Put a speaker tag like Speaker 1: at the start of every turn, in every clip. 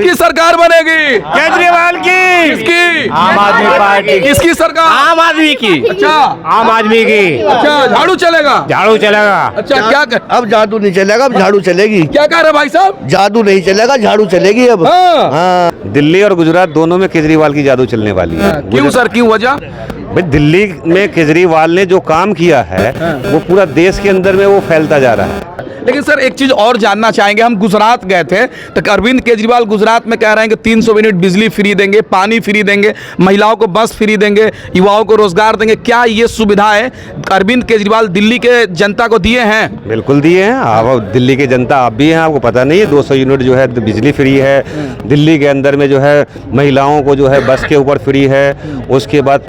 Speaker 1: किसकी सरकार बनेगी?
Speaker 2: केजरीवाल की।
Speaker 1: किसकी?
Speaker 2: आम आदमी पार्टी।
Speaker 1: किसकी सरकार?
Speaker 2: आम आदमी की।
Speaker 1: अच्छा,
Speaker 2: आम आदमी की।
Speaker 1: अच्छा, झाड़ू चलेगा?
Speaker 2: झाड़ू चलेगा।
Speaker 1: अच्छा, क्या कर,
Speaker 3: अब जादू नहीं चलेगा, अब झाड़ू चलेगी।
Speaker 1: क्या कह रहे भाई साहब?
Speaker 3: जादू नहीं चलेगा, झाड़ू चलेगी अब।
Speaker 1: हाँ।
Speaker 3: हाँ।
Speaker 4: दिल्ली और गुजरात दोनों में केजरीवाल की जादू चलने वाली है।
Speaker 1: क्यों सर, क्यों वजह?
Speaker 4: भाई दिल्ली में केजरीवाल ने जो काम किया है वो पूरा देश के अंदर में वो फैलता जा रहा है।
Speaker 1: लेकिन सर एक चीज और जानना चाहेंगे, हम गुजरात गए थे तो अरविंद केजरीवाल गुजरात में कह रहे हैं कि 300 यूनिट बिजली फ्री देंगे, पानी फ्री देंगे, महिलाओं को बस फ्री देंगे, युवाओं को रोजगार देंगे। क्या ये सुविधाएं अरविंद केजरीवाल दिल्ली के जनता को दिए हैं?
Speaker 4: बिल्कुल दिए हैं। आप दिल्ली की जनता आप भी हैं, आपको पता नहीं है 200 यूनिट जो है बिजली फ्री है। दिल्ली के अंदर में जो है महिलाओं को जो है बस के ऊपर फ्री है। उसके बाद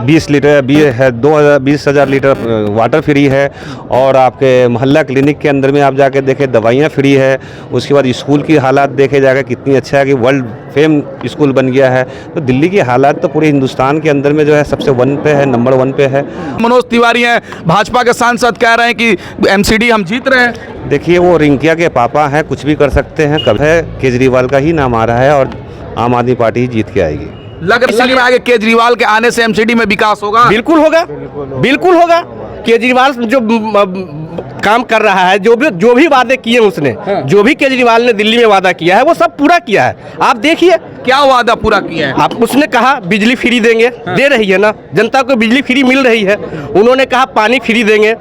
Speaker 4: 20,000 लीटर वाटर फ्री है। और आपके मोहल्ला क्लिनिक के अंदर में आप जाके देखें दवाइयाँ फ्री है। उसके बाद स्कूल की हालात देखे जाएगा कितनी अच्छा है कि वर्ल्ड फेम स्कूल बन गया है। तो दिल्ली की हालात तो पूरे हिंदुस्तान के अंदर में जो है सबसे वन पे है, नंबर 1 पे है।
Speaker 1: मनोज तिवारी हैं, भाजपा के सांसद, कह रहे हैं कि एमसीडी हम जीत रहे हैं।
Speaker 4: देखिए वो रिंकिया के पापा हैं, कुछ भी कर सकते हैं। कब है केजरीवाल का ही नाम आ रहा है और आम आदमी पार्टी ही जीत के आएगी।
Speaker 1: लग रहा है आगे केजरीवाल के आने से एमसीडी में विकास होगा।
Speaker 2: बिल्कुल होगा, बिल्कुल होगा। केजरीवाल जो काम कर रहा है, जो भी वादे किए उसने, जो भी केजरीवाल ने दिल्ली में वादा किया है वो सब पूरा किया है। आप देखिए
Speaker 1: क्या वादा पूरा किया है?
Speaker 2: आप, उसने कहा बिजली फ्री देंगे, दे रही है ना, जनता को बिजली फ्री मिल रही है। उन्होंने कहा पानी फ्री देंगे,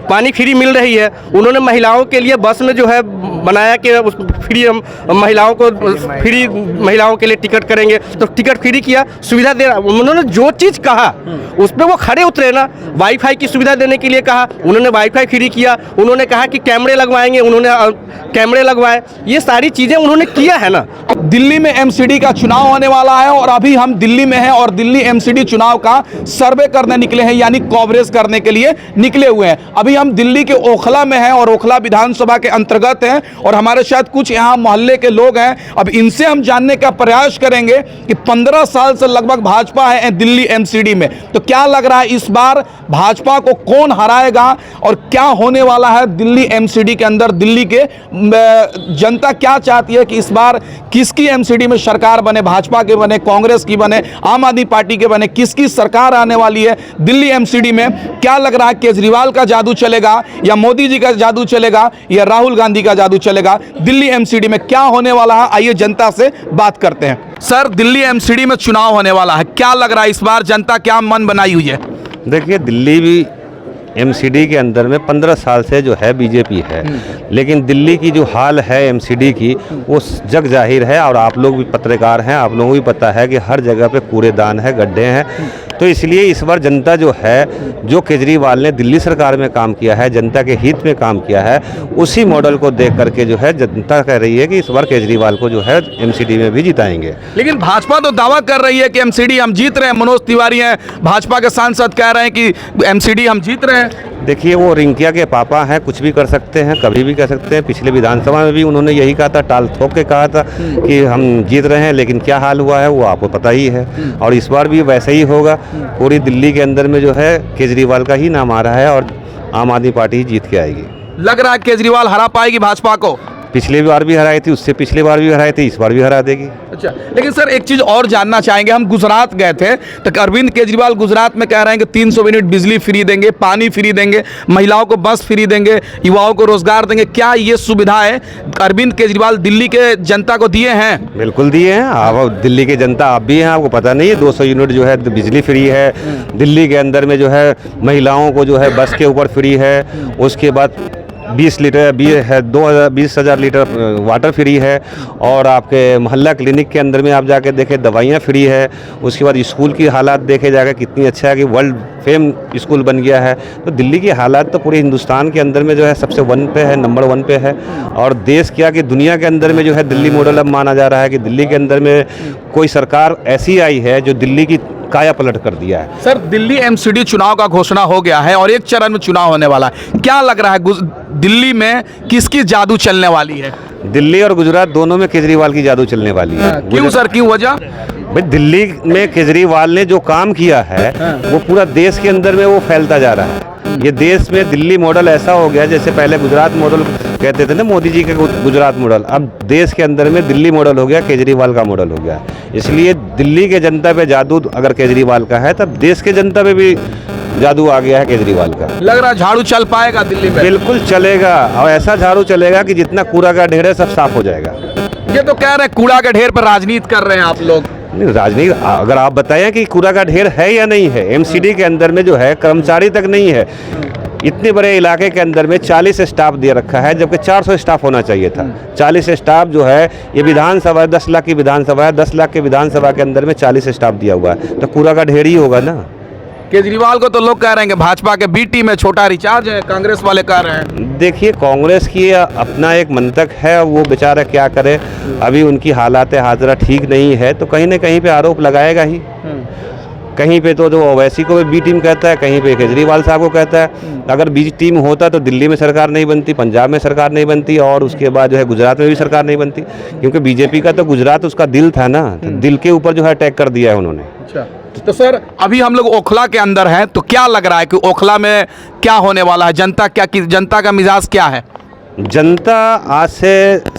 Speaker 2: पानी फ्री मिल रही है। उन्होंने महिलाओं के लिए बस में जो है बनाया कि उस फ्री हम महिलाओं को फ्री महिलाओं के लिए टिकट करेंगे, तो टिकट फ्री किया, सुविधा दे रहा। उन्होंने जो चीज़ कहा उस पर वो खड़े उतरे ना। वाईफाई की सुविधा देने के लिए कहा, उन्होंने वाईफाई फ्री किया। उन्होंने कहा कि कैमरे लगवाएंगे, उन्होंने कैमरे लगवाए। ये सारी चीज़ें उन्होंने किया है ना।
Speaker 1: दिल्ली में एमसीडी का चुनाव होने वाला है और अभी हम दिल्ली में हैं और दिल्ली एमसीडी चुनाव का सर्वे करने निकले हैं, यानी कवरेज करने के लिए निकले हुए हैं। अभी हम दिल्ली के ओखला में हैं और ओखला विधानसभा के अंतर्गत हैं और हमारे साथ कुछ यहाँ मोहल्ले के लोग हैं। अब इनसे हम जानने का प्रयास करेंगे कि 15 साल से लगभग भाजपा है दिल्ली एमसीडी में, तो क्या लग रहा है इस बार भाजपा को कौन हराएगा और क्या होने वाला है दिल्ली एमसीडी के अंदर? दिल्ली के जनता क्या चाहती है कि इस बार किसकी एमसीडी में सरकार बने, भाजपा के बने, कांग्रेस की बने, आम आदमी पार्टी के बने, किसकी सरकार आने वाली है दिल्ली एमसीडी में? क्या लग रहा है केजरीवाल का जादू चलेगा या मोदी जी का जादू चलेगा या राहुल गांधी का जादू चलेगा? दिल्ली एमसीडी में क्या होने वाला है, आइए जनता से बात करते हैं। सर, दिल्ली एमसीडी में चुनाव होने वाला है, क्या लग रहा है इस बार जनता क्या मन बनाई हुई है?
Speaker 4: देखिए दिल्ली भी एमसीडी के अंदर में 15 साल से जो है बीजेपी है, लेकिन दिल्ली की जो हाल है एमसीडी की वो जग जाहिर है। और आप लोग भी पत्रकार हैं, आप लोगों को भी पता है कि हर जगह पे कूड़ेदान है, गड्ढे हैं। तो इसलिए इस बार जनता जो है, जो केजरीवाल ने दिल्ली सरकार में काम किया है, जनता के हित में काम किया है, उसी मॉडल को देख करके जो है जनता कह रही है कि इस बार केजरीवाल को जो है एमसीडी में भी जिताएंगे।
Speaker 1: लेकिन भाजपा तो दावा कर रही है कि एमसीडी हम जीत रहे हैं। मनोज तिवारी हैं, भाजपा के सांसद, कह रहे हैं कि एमसीडी हम जीत रहे हैं।
Speaker 4: देखिए वो रिंकिया के पापा हैं, कुछ भी कर सकते हैं, कभी भी कर सकते हैं। पिछले विधानसभा में भी उन्होंने यही कहा था, टाल ठोक के कहा था कि हम जीत रहे हैं, लेकिन क्या हाल हुआ है वो आपको पता ही है। और इस बार भी वैसे ही होगा। पूरी दिल्ली के अंदर में जो है केजरीवाल का ही नाम आ रहा है और आम आदमी पार्टी ही जीत के आएगी।
Speaker 1: लग रहा है केजरीवाल हरा पाएगी भाजपा को?
Speaker 4: पिछली बार भी हराई थी, उससे पिछली बार भी हराई थी, इस बार भी हरा देगी।
Speaker 1: अच्छा, लेकिन सर एक चीज और जानना चाहेंगे, हम गुजरात गए थे तो अरविंद केजरीवाल गुजरात में कह रहे हैं कि 300 यूनिट बिजली फ्री देंगे, पानी फ्री देंगे, महिलाओं को बस फ्री देंगे, युवाओं को रोजगार देंगे। क्या ये सुविधाएं अरविंद केजरीवाल दिल्ली के जनता को दिए हैं?
Speaker 4: बिल्कुल दिए हैं। आप दिल्ली की जनता आप भी हैं, आपको पता नहीं है 200 यूनिट जो है बिजली फ्री है। दिल्ली के अंदर में जो है महिलाओं को जो है बस के ऊपर फ्री है। उसके बाद 20,000 लीटर वाटर फ्री है। और आपके मोहल्ला क्लिनिक के अंदर में आप जाके देखें दवाइयाँ फ्री है। उसके बाद स्कूल की हालात देखे जाएगा कितनी अच्छा है कि वर्ल्ड फेम स्कूल बन गया है। तो दिल्ली की हालात तो पूरे हिंदुस्तान के अंदर में जो है सबसे 1 पे है, नंबर 1 पे है। और देश क्या कि दुनिया के अंदर में जो है दिल्ली मॉडल अब माना जा रहा है कि दिल्ली के अंदर में कोई सरकार ऐसी आई है जो दिल्ली की काया पलट कर दिया है।
Speaker 1: सर, दिल्ली एमसीडी चुनाव का घोषणा हो गया है और एक चरण में चुनाव होने वाला है। क्या लग रहा है दिल्ली में किसकी जादू चलने वाली है?
Speaker 4: दिल्ली और गुजरात दोनों में केजरीवाल की जादू चलने वाली है।
Speaker 1: क्यों सर, क्यों वजह?
Speaker 4: भाई दिल्ली में केजरीवाल ने जो काम किया है वो पूरा देश के अंदर में वो फैलता जा रहा है। ये देश में दिल्ली मॉडल ऐसा हो गया जैसे पहले गुजरात मॉडल कहते थे ना मोदी जी का गुजरात मॉडल, अब देश के अंदर में दिल्ली मॉडल हो गया, केजरीवाल का मॉडल हो गया। इसलिए दिल्ली के जनता पे जादू अगर केजरीवाल का है, तब देश के जनता पे भी जादू आ गया है केजरीवाल का।
Speaker 1: लग रहा है झाड़ू चल पाएगा दिल्ली में?
Speaker 4: बिल्कुल चलेगा, और ऐसा झाड़ू चलेगा कि जितना कूड़ा का ढेर है सब साफ हो जाएगा।
Speaker 1: ये तो कह रहे हैं कूड़ा के ढेर पर राजनीति कर रहे हैं आप लोग।
Speaker 4: नहीं, राजनीति अगर आप बताएं कि कूड़ा का ढेर है या नहीं है, एमसीडी के अंदर में जो है कर्मचारी तक नहीं है। इतने बड़े इलाके के अंदर में 40 स्टाफ दे रखा है, जबकि 400 स्टाफ होना चाहिए था। 40 स्टाफ जो है, ये विधानसभा 10 लाख की विधानसभा है, 10 लाख के विधानसभा के अंदर में 40 स्टाफ दिया हुआ है, तो कूड़ा का ढेर ही होगा ना।
Speaker 1: केजरीवाल को तो लोग कह रहे हैं कि भाजपा के बी टीम में छोटा रिचार्ज है, कांग्रेस वाले कह रहे हैं।
Speaker 4: देखिए, कांग्रेस की अपना एक मंतक है, वो बेचारा क्या करे, अभी उनकी हालात हाजरा ठीक नहीं है, तो कहीं ना कहीं पे आरोप लगाएगा ही। कहीं पे तो ओवैसी को बी टीम कहता है, कहीं पे केजरीवाल साहब को कहता है। अगर बी टीम होता तो दिल्ली में सरकार नहीं बनती, पंजाब में सरकार नहीं बनती, और उसके बाद जो है गुजरात में भी सरकार नहीं बनती, क्योंकि बीजेपी का तो गुजरात उसका दिल था ना, तो दिल के ऊपर जो है अटैक कर दिया है उन्होंने।
Speaker 1: अच्छा, तो सर अभी हम लोग ओखला के अंदर हैं, तो क्या लग रहा है कि ओखला में क्या होने वाला है? जनता का मिजाज क्या है?
Speaker 4: जनता आज से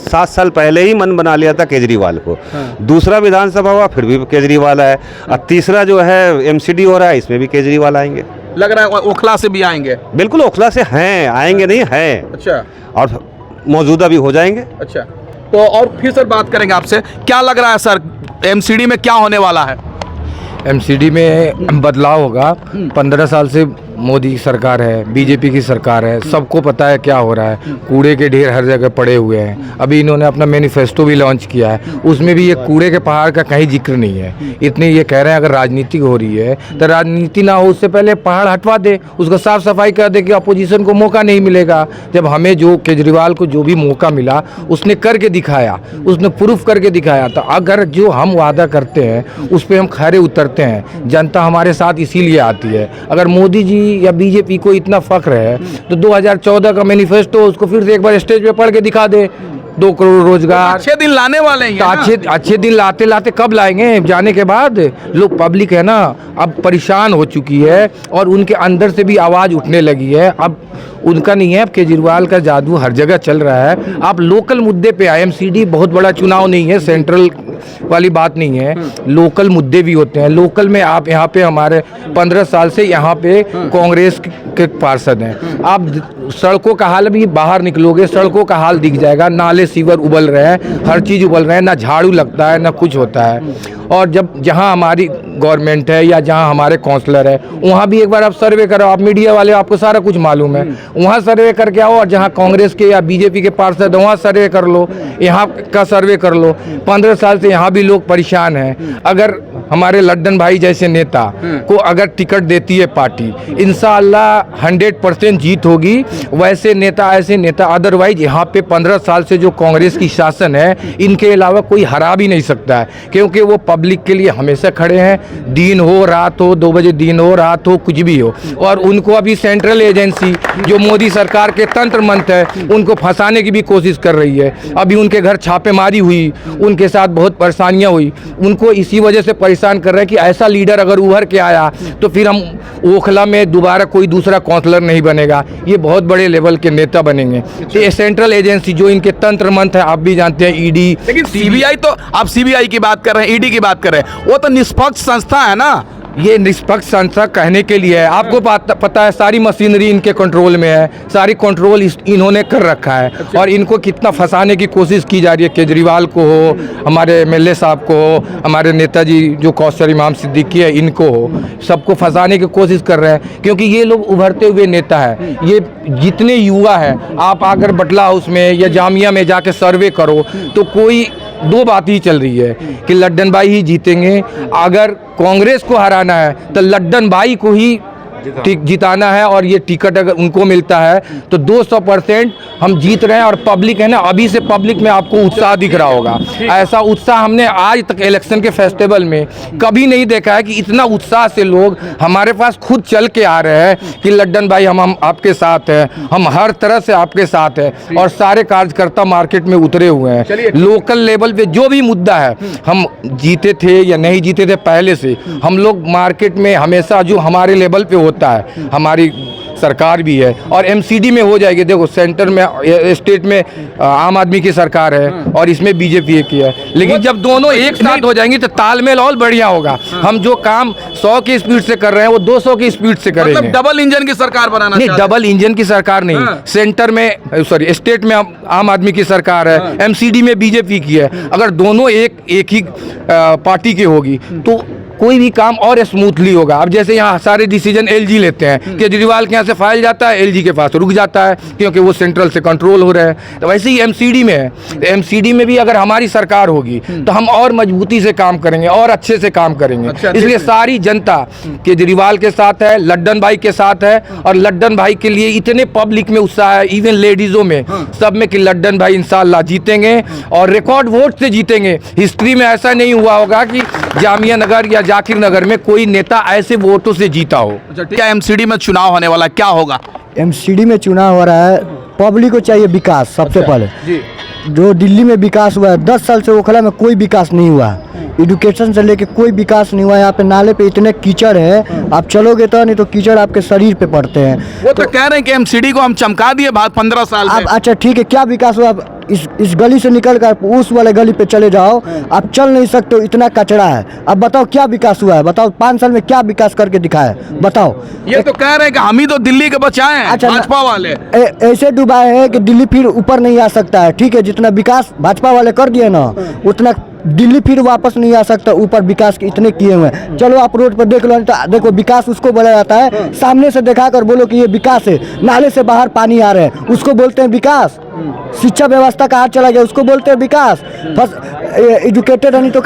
Speaker 4: 7 साल पहले ही मन बना लिया था केजरीवाल को। दूसरा विधानसभा हुआ, फिर भी केजरीवाल आए, और तीसरा जो है एमसीडी हो रहा है, इसमें भी केजरीवाल आएंगे।
Speaker 1: लग रहा है ओखला से भी आएंगे?
Speaker 4: बिल्कुल, ओखला से हैं, आएंगे नहीं हैं।
Speaker 1: अच्छा,
Speaker 4: और मौजूदा भी हो जाएंगे।
Speaker 1: अच्छा, तो और फिर सर बात करेंगे आपसे, क्या लग रहा है सर एमसीडी में क्या होने वाला है?
Speaker 5: एमसीडी में बदलाव होगा। 15 साल से मोदी की सरकार है, बीजेपी की सरकार है, सबको पता है क्या हो रहा है। कूड़े के ढेर हर जगह पड़े हुए हैं। अभी इन्होंने अपना मैनिफेस्टो भी लॉन्च किया है, उसमें भी ये कूड़े के पहाड़ का कहीं जिक्र नहीं है। इतने ये कह रहे हैं अगर राजनीति हो रही है तो राजनीति ना हो उससे पहले पहाड़ हटवा दे, उसका साफ सफाई कर दे कि अपोजिशन को मौका नहीं मिलेगा। जब हमें जो केजरीवाल को जो भी मौका मिला उसने करके दिखाया, उसने प्रूफ करके दिखाया। तो अगर जो हम वादा करते हैं उस पर हम खरे उतरते हैं, जनता हमारे साथ इसीलिए आती है। अगर मोदी जी या बीजेपी को इतना फख्र है तो 2014 का मैनिफेस्टो उसको फिर से एक बार स्टेज पे पढ़ के दिखा दे। 2 करोड़ रोजगार,
Speaker 1: अच्छे दिन लाने वाले हैं
Speaker 5: तो अच्छे दिन लाते लाते कब लाएंगे? जाने के बाद लोग, पब्लिक है ना अब परेशान हो चुकी है और उनके अंदर से भी आवाज़ उठने लगी है। अब उनका नहीं है, अब केजरीवाल का जादू हर जगह चल रहा है। आप लोकल मुद्दे पे आए, एमसीडी बहुत बड़ा चुनाव नहीं है, सेंट्रल वाली बात नहीं है, लोकल मुद्दे भी होते हैं। लोकल में आप यहाँ पे हमारे 15 साल से यहाँ पे कांग्रेस के पार्षद हैं। आप सड़कों का हाल भी, बाहर निकलोगे सड़कों का हाल दिख जाएगा, नाले सीवर उबल रहे हैं, हर चीज़ उबल रहे हैं, ना झाड़ू लगता है ना कुछ होता है। और जब जहाँ हमारी गवर्नमेंट है या जहाँ हमारे काउंसलर है वहाँ भी एक बार आप सर्वे करो, आप मीडिया वाले आपको सारा कुछ मालूम है, वहाँ सर्वे करके आओ। और जहाँ कांग्रेस के या बीजेपी के पार्षद वहाँ सर्वे कर लो, यहाँ का सर्वे कर लो। 15 साल से यहाँ भी लोग परेशान हैं। अगर हमारे लड्डन भाई जैसे नेता को अगर टिकट देती है पार्टी, इंशाअल्लाह 100% जीत होगी। वैसे नेता, ऐसे नेता, अदरवाइज यहाँ पे 15 साल से जो कांग्रेस की शासन है इनके अलावा कोई हरा भी नहीं सकता है, क्योंकि वो पब्लिक के लिए हमेशा खड़े हैं। दिन हो रात हो, 2 बजे दिन हो रात हो, कुछ भी हो। और उनको अभी सेंट्रल एजेंसी जो मोदी सरकार के तंत्र मंत्र है उनको फंसाने की भी कोशिश कर रही है। अभी उनके घर छापेमारी हुई, उनके साथ बहुत परेशानियां हुई, उनको इसी वजह से परेशान कर रहे हैं कि ऐसा लीडर अगर उभर के आया तो फिर हम ओखला में दोबारा कोई दूसरा काउंसलर नहीं बनेगा, ये बहुत बड़े लेवल के नेता बनेंगे। तो ये सेंट्रल एजेंसी जो इनके तंत्र मंत्र है, आप भी जानते हैं, ईडी।
Speaker 1: लेकिन सीबीआई, तो आप सीबीआई की बात कर रहे हैं, ईडी की बात कर रहे हैं, वो तो निष्पक्ष संस्था है ना।
Speaker 5: ये निष्पक्ष संस्था कहने के लिए है, आपको पता है सारी मशीनरी इनके कंट्रोल में है, सारी कंट्रोल इन्होंने कर रखा है। और इनको कितना फंसाने की कोशिश की जा रही है, केजरीवाल को हो, हमारे एमएलए साहब को हो, हमारे नेताजी जो कौशल इमाम सिद्दीकी है इनको हो, सबको फंसाने की कोशिश कर रहे हैं। क्योंकि ये लोग उभरते हुए नेता है। ये जितने युवा हैं, आप अगर बटला हाउस में या जामिया में जाके सर्वे करो तो कोई 2 बात ही चल रही है कि लड्डन भाई ही जीतेंगे। अगर कांग्रेस को हराना है तो लड्डन भाई को ही जिताना है, और ये टिकट अगर उनको मिलता है तो 200% हम जीत रहे हैं। और पब्लिक है ना, अभी से पब्लिक में आपको उत्साह दिख रहा होगा। ऐसा उत्साह हमने आज तक इलेक्शन के फेस्टिवल में कभी नहीं देखा है कि इतना उत्साह से लोग हमारे पास खुद चल के आ रहे हैं कि लड्डन भाई हम आपके साथ हैं, हम हर तरह से आपके साथ हैं। और सारे कार्यकर्ता मार्केट में उतरे हुए हैं। लोकल लेवल पे जो भी मुद्दा है, हम जीते थे या नहीं जीते थे, पहले से हम लोग मार्केट में हमेशा जो हमारे लेवल पे होता है, हमारी सरकार भी है और एमसीडी में हो जाएगी। देखो सेंटर में स्टेट में आम आदमी की सरकार है और इसमें बीजेपी की है, लेकिन जब दोनों एक साथ हो जाएंगे तो तालमेल और बढ़िया होगा। हम जो काम 100 की स्पीड से कर रहे हैं वो 200 की स्पीड से करेंगे।
Speaker 1: मतलब डबल इंजन की सरकार बनाना
Speaker 5: नहीं,
Speaker 1: चाहते हैं।
Speaker 5: डबल इंजन की सरकार नहीं, सेंटर में सॉरी स्टेट में आम आदमी की सरकार है, एमसीडी में बीजेपी की है। अगर दोनों एक ही पार्टी की होगी तो कोई भी काम और स्मूथली होगा। अब जैसे यहाँ सारे डिसीजन एलजी लेते हैं, केजरीवाल के यहाँ से फाइल जाता है, एलजी के पास रुक जाता है क्योंकि वो सेंट्रल से कंट्रोल हो रहा है। तो वैसे ही एमसीडी में है, तो एमसीडी में भी अगर हमारी सरकार होगी तो हम और मजबूती से काम करेंगे और अच्छे से काम करेंगे। इसलिए सारी जनता केजरीवाल के साथ है, लड्डन भाई के साथ है और लड्डन भाई के लिए इतने पब्लिक में उत्साह है, इवन लेडीजों में, सब में कि लड्डन भाई इंशाल्लाह जीतेंगे और रिकॉर्ड वोट से जीतेंगे। हिस्ट्री में ऐसा नहीं हुआ होगा कि जामिया नगर या जाकिर नगर में कोई नेता ऐसे वोटों से जीता हो।
Speaker 1: क्या एमसीडी में चुनाव होने वाला, क्या होगा?
Speaker 6: एमसीडी में चुनाव हो रहा है, पब्लिक को चाहिए विकास सबसे पहले। जो दिल्ली में विकास हुआ है, 10 साल से ओखला में कोई विकास नहीं हुआ है। एजुकेशन से लेके कोई विकास नहीं हुआ है। यहाँ पे नाले पे इतने कीचड़ है, आप चलोगे तो नहीं तो कीचड़ आपके शरीर पे पड़ते हैं।
Speaker 1: वो तो कह रहे हैं कि एमसीडी को हम चमका दिए 15 साल
Speaker 6: आप
Speaker 1: में।
Speaker 6: अच्छा ठीक है, क्या विकास हुआ? आप इस गली से निकल कर उस वाले गली पे चले जाओ, आप चल नहीं सकते हो, इतना कचरा है। अब बताओ क्या विकास हुआ है? बताओ 5 साल में क्या विकास करके दिखाया है? बताओ।
Speaker 1: ये तो कह रहे हैं कि हम ही तो दिल्ली के बचाए हैं,
Speaker 6: अच्छा,
Speaker 1: भाजपा वाले।
Speaker 6: ऐसे डुबाए हैं कि दिल्ली फिर ऊपर नहीं आ सकता है। ठीक है, जितना विकास भाजपा वाले कर दिए ना, उतना दिल्ली फिर वापस नहीं आ सकता। ऊपर विकास के इतने किए हुए हैं। चलो आप रोड पर देख लो, तो देखो विकास उसको बोला जाता है, सामने से दिखा कर बोलो कि ये विकास है। नाले से बाहर पानी आ रहे हैं, उसको बोलते हैं विकास। शिक्षा व्यवस्था कहाँ चला गया, उसको बोलते हैं विकास। एजुकेटेड है नहीं तो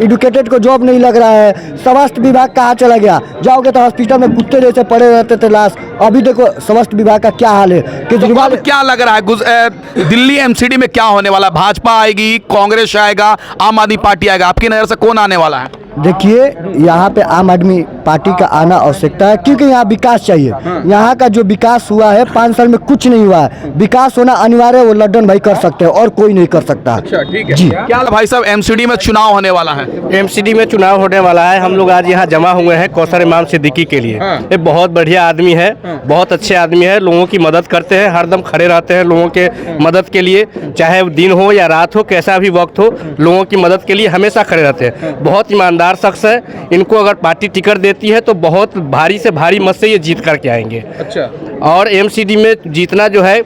Speaker 6: एजुकेटेड को जॉब नहीं लग रहा है। स्वास्थ्य विभाग कहाँ चला गया? जाओगे तो हॉस्पिटल में कुत्ते जैसे पड़े रहते थे लाश। अभी देखो स्वास्थ्य विभाग का क्या हाल है। केजरीवाल
Speaker 1: अब क्या लग रहा है दिल्ली एमसीडी में क्या होने वाला? भाजपा आएगी, कांग्रेस आएगा, आम आदमी पार्टी आएगा? आपकी नजर से कौन आने वाला है?
Speaker 6: देखिए, यहाँ पे आम आदमी पार्टी का आना आवश्यकता है क्योंकि यहाँ विकास चाहिए। यहाँ का जो विकास हुआ है 5 साल में कुछ नहीं हुआ है। विकास होना अनिवार्य है, वो लड्डन भाई कर सकते हैं और कोई नहीं कर सकता।
Speaker 1: अच्छा, ठीक है
Speaker 6: जी।
Speaker 1: क्या भाई साहब, एमसीडी में चुनाव होने वाला है?
Speaker 2: एमसीडी में चुनाव होने वाला है। हम लोग आज यहाँ जमा हुए हैं कौसर इमाम सिद्दीकी के लिए। ये बहुत बढ़िया आदमी है, बहुत अच्छे आदमी है, लोगों की मदद करते हैं, हरदम खड़े रहते हैं लोगों के मदद के लिए, चाहे दिन हो या रात हो, कैसा भी वक्त हो, लोगों की मदद के लिए हमेशा खड़े रहते हैं। बहुत ईमानदार शख्स है। इनको अगर पार्टी टिकट देती है तो बहुत भारी से भारी मत से ये जीत करके आएंगे।
Speaker 1: अच्छा,
Speaker 2: और एमसीडी में जीतना जो है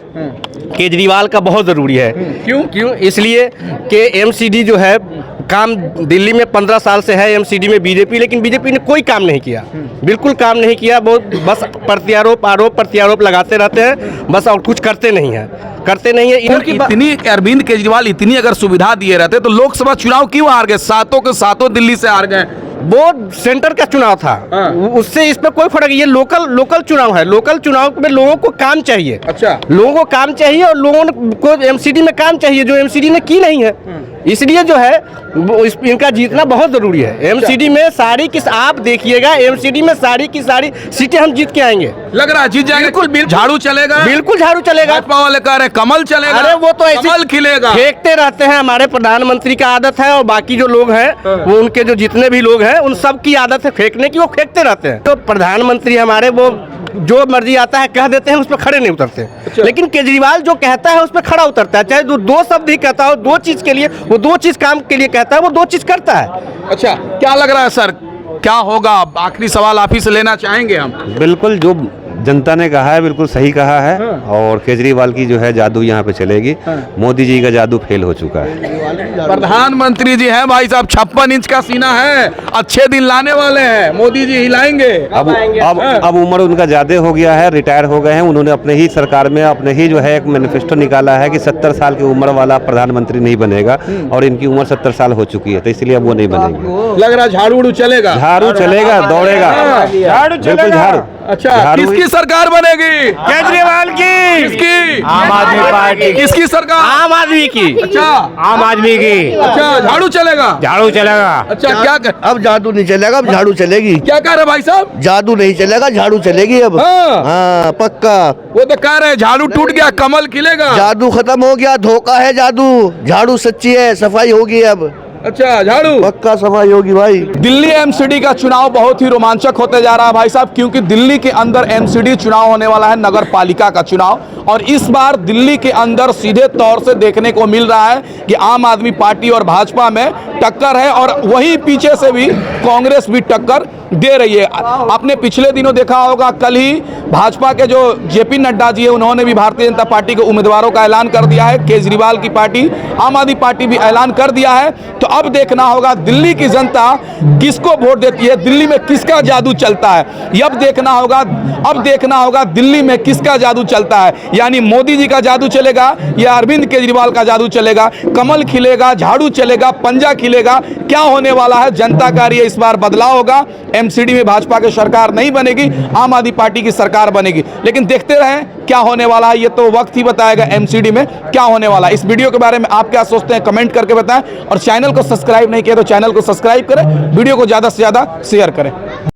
Speaker 2: केजरीवाल का बहुत ज़रूरी है। क्यों? इसलिए कि एमसीडी जो है काम दिल्ली में 15 साल से है एमसीडी में बीजेपी, लेकिन बीजेपी ने कोई काम नहीं किया, बिल्कुल काम नहीं किया। बहुत बस आरोप प्रत्यारोप लगाते रहते हैं बस, और कुछ करते नहीं हैं।
Speaker 1: इतनी अरविंद केजरीवाल इतनी अगर सुविधा दिए रहते तो लोकसभा चुनाव क्यों हार गए? सातों के सातों दिल्ली से हार गए।
Speaker 2: वो सेंटर का चुनाव था, उससे इस पे कोई फर्क नहीं। ये लोकल चुनाव है। लोकल चुनाव में लोगों को काम चाहिए।
Speaker 1: अच्छा,
Speaker 2: लोगों को काम चाहिए और लोगों को एमसीडी में काम चाहिए, जो एमसीडी ने की नहीं है। इसलिए जो है इनका जीतना बहुत जरूरी है। एमसीडी में सारी की आप देखिएगा, एमसीडी में सारी की सारी सीटें हम जीत के आएंगे।
Speaker 1: लग रहा है जीत जाएंगे। बिल्कुल झाड़ू चलेगा,
Speaker 2: बिल्कुल झाड़ू चलेगा।
Speaker 1: भाजपा वाले कह रहे हैं कमल चलेगा।
Speaker 2: अरे वो तो ऐसे
Speaker 1: कमल खिलेगा,
Speaker 2: फेंकते रहते हैं। हमारे प्रधानमंत्री का आदत है और बाकी जो लोग हैं वो उनके जो जितने भी लोग हैं उन सब की आदत है फेंकने की, वो फेंकते रहते हैं। तो प्रधानमंत्री हमारे वो जो मर्जी आता है कह देते हैं, उस पर खड़े नहीं उतरते। लेकिन केजरीवाल जो कहता है उस पर खड़ा उतरता है, चाहे दो शब्द ही कहता हो, 2 चीज के लिए, वो 2 चीज काम के लिए कहता है, वो 2 चीज करता है।
Speaker 1: अच्छा, क्या लग रहा है सर, क्या होगा? आखिरी सवाल आप ही से लेना चाहेंगे हम।
Speaker 4: बिल्कुल जो जनता ने कहा है बिल्कुल सही कहा है। और केजरीवाल की जो है जादू यहाँ पे चलेगी। मोदी जी का जादू फेल हो चुका है।
Speaker 1: प्रधानमंत्री जी हैं भाई साहब, 56 इंच का सीना है, अच्छे दिन लाने वाले हैं, मोदी जी हिलाएंगे।
Speaker 4: अब उम्र उनका ज्यादा हो गया है, रिटायर हो गए हैं। उन्होंने अपने ही सरकार में अपने ही जो है एक मैनिफेस्टो निकाला है कि 70 साल की उम्र वाला प्रधानमंत्री नहीं बनेगा, और इनकी उम्र 70 साल हो चुकी है, तो इसलिए अब वो नहीं बनेंगे।
Speaker 1: लग रहा है झाड़ू चलेगा,
Speaker 4: झाड़ू चलेगा, दौड़ेगा, बिल्कुल झाड़ू।
Speaker 1: अच्छा, किसकी सरकार बनेगी?
Speaker 2: केजरीवाल की।
Speaker 1: किसकी?
Speaker 2: आम आदमी पार्टी।
Speaker 1: किसकी सरकार?
Speaker 2: आम आदमी की।
Speaker 1: अच्छा,
Speaker 2: आम आदमी की।
Speaker 1: अच्छा, झाड़ू चलेगा,
Speaker 2: झाड़ू चलेगा।
Speaker 1: अच्छा, क्या
Speaker 3: अब जादू नहीं चलेगा, अब झाड़ू चलेगी।
Speaker 1: क्या कह रहे भाई साहब?
Speaker 3: जादू नहीं चलेगा, झाड़ू चलेगी अब। हाँ पक्का।
Speaker 1: वो तो कह रहे झाड़ू टूट गया, कमल खिलेगा।
Speaker 3: जादू खत्म हो गया, धोखा है जादू। झाड़ू सच्ची है, सफाई होगी अब।
Speaker 1: अच्छा, झाड़ू।
Speaker 3: पक्का सफाई होगी भाई।
Speaker 1: दिल्ली एमसीडी का चुनाव बहुत ही रोमांचक होते जा रहा है भाई साहब, क्योंकि दिल्ली के अंदर एमसीडी चुनाव होने वाला है, नगर पालिका का चुनाव। और इस बार दिल्ली के अंदर सीधे तौर से देखने को मिल रहा है कि आम आदमी पार्टी और भाजपा में टक्कर है, और वहीं पीछे से भी कांग्रेस भी टक्कर दे रही है। आपने पिछले दिनों देखा होगा, कल ही भाजपा के जो जेपी नड्डा जी है, उन्होंने भी भारतीय जनता पार्टी के उम्मीदवारों का ऐलान कर दिया है। केजरीवाल की पार्टी, आम आदमी पार्टी भी ऐलान कर दिया है। तो अब देखना होगा दिल्ली की जनता किसको वोट देती है, दिल्ली में किसका जादू चलता है। अब देखना होगा दिल्ली में किसका जादू चलता है, यानी मोदी जी का जादू चलेगा या अरविंद केजरीवाल का जादू चलेगा, कमल खिलेगा, झाड़ू चलेगा, पंजा खिलेगा, क्या होने वाला है। जनता का ये इस बार बदलाव होगा। एमसीडी में भाजपा की सरकार नहीं बनेगी, आम आदमी पार्टी की सरकार बनेगी। लेकिन देखते रहें क्या होने वाला है, ये तो वक्त ही बताएगा एमसीडी में क्या होने वाला है। इस वीडियो के बारे में आप क्या सोचते हैं, कमेंट करके बताएं, और चैनल को सब्सक्राइब नहीं किया तो चैनल को सब्सक्राइब करें, वीडियो को ज़्यादा से ज़्यादा शेयर करें।